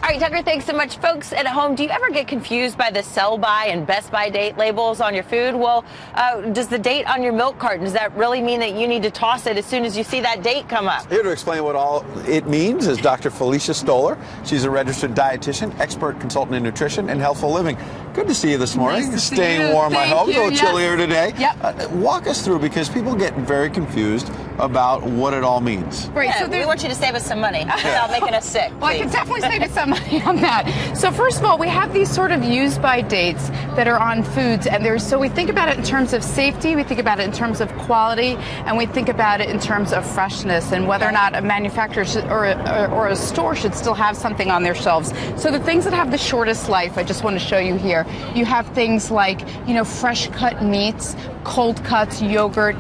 All right, Tucker, thanks so much. Folks at home, do you ever get confused by the sell-by and best-by date labels on your food? Well, does the date on your milk carton, does that really mean that you need to toss it as soon as you see that date come up? Here to explain what all it means is Dr. Felicia Stoller. She's a registered dietitian, expert consultant in nutrition and healthful living. Good to see you this morning. Nice to Staying see you. warm, Thank I hope. you. A little chillier today. Yep. Walk us through, because people get very confused about what it all means. Right, Yeah, so we want you to save us some money without making us sick. Well, I can definitely save you some money on that. So first of all, we have these sort of use by dates that are on foods, and so we think about it in terms of safety, we think about it in terms of quality, and we think about it in terms of freshness and whether or not a manufacturer or a store should still have something on their shelves. So the things that have the shortest life, I just want to show you here. You have things like, fresh cut meats, cold cuts, yogurt.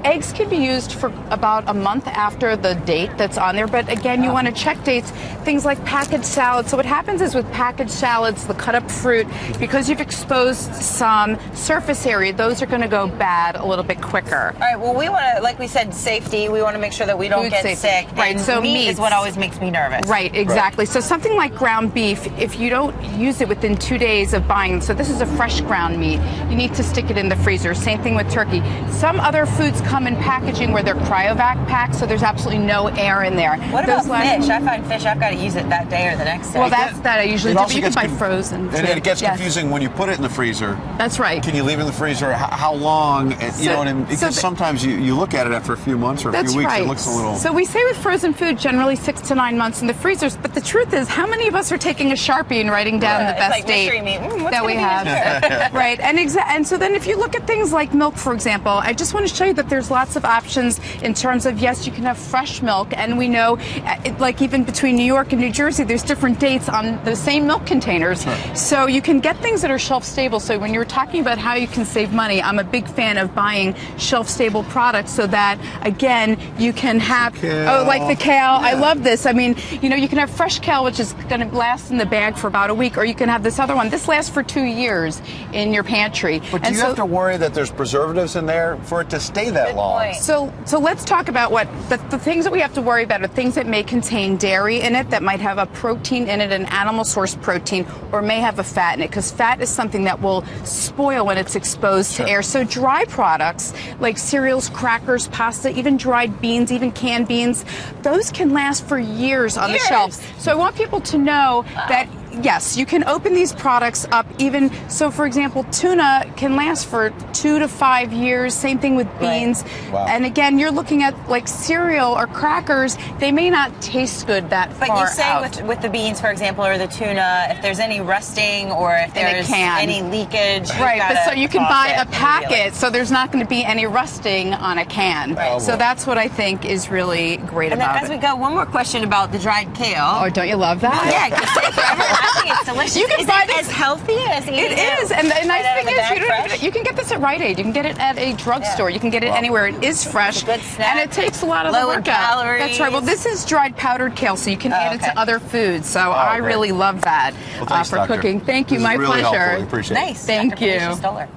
Eggs can be used for about a month after the date that's on there, but again, you want to check dates. Things like packaged salads. So what happens is with packaged salads, the cut up fruit, because you've exposed some surface area, those are going to go bad a little bit quicker. All right, well, we want to, like we said, safety. We want to make sure that we don't get sick. Right, and so meat is what always makes me nervous. Right, exactly. So something like ground beef, if you don't use it within 2 days of buying, so this is a fresh ground meat, you need to stick it in the freezer. Same thing with turkey. Some other foods come in packaging where they're cryovac packed, so there's absolutely no air in there. What about fish? I find fish, I've got to use it that day or the next day. Well, that's that I usually do, but you can buy frozen. And it gets confusing when you put it in the freezer. That's right. Can you leave it in the freezer? How long? You know what I mean? Because sometimes you look at it after a few months or a few weeks, it looks a little... So we say with frozen food, generally 6 to 9 months in the freezers, but the truth is, how many of us are taking a Sharpie and writing down the best date that we have? Right, and so then if you look at things like milk, for example, I just want to show you that there's lots of options in terms of, yes, you can have fresh milk, and we know, like even between New York and New Jersey, there's different dates on the same milk containers. Sure. So you can get things that are shelf stable. So when you're talking about how you can save money, I'm a big fan of buying shelf stable products so that, again, you can have, like the kale. Yeah. I love this. I mean, you can have fresh kale, which is going to last in the bag for about a week, or you can have this other one. This lasts for 2 years in your pantry. But do you have to worry that there's preservatives in there for it to stay that long? So let's talk about what the things that we have to worry about are things that may contain dairy in it, that might have a protein in it, an animal source protein, or may have a fat in it, because fat is something that will spoil when it's exposed to air. So dry products like cereals, crackers, pasta, even dried beans, even canned beans, those can last for years on the shelves. So I want people to know that yes, you can open these products up even, so for example, tuna can last for 2 to 5 years, same thing with beans. Right. Wow. And again, you're looking at like cereal or crackers, they may not taste good that far out. But you say with the beans, for example, or the tuna, if there's any rusting or if there's any leakage, right, but so you can buy a packet, so there's not going to be any rusting on a can. Right. So that's what I think is really great about it. As we go, one more question about the dried kale. Oh, don't you love that? Yeah, I think it's delicious. You can buy this as healthy as eating it is, and the nice thing is you can get this at Rite Aid. You can get it at a drugstore. You can get it anywhere. It is fresh, good snack. And it takes a lot of the work out. Calories. That's right. Well, this is dried powdered kale, so you can add it to other foods. So I really love that thanks, for Doctor. cooking. Thank you. This My is really pleasure. helpful. We appreciate it. Nice. Thank Dr. you. Felicia Stoller.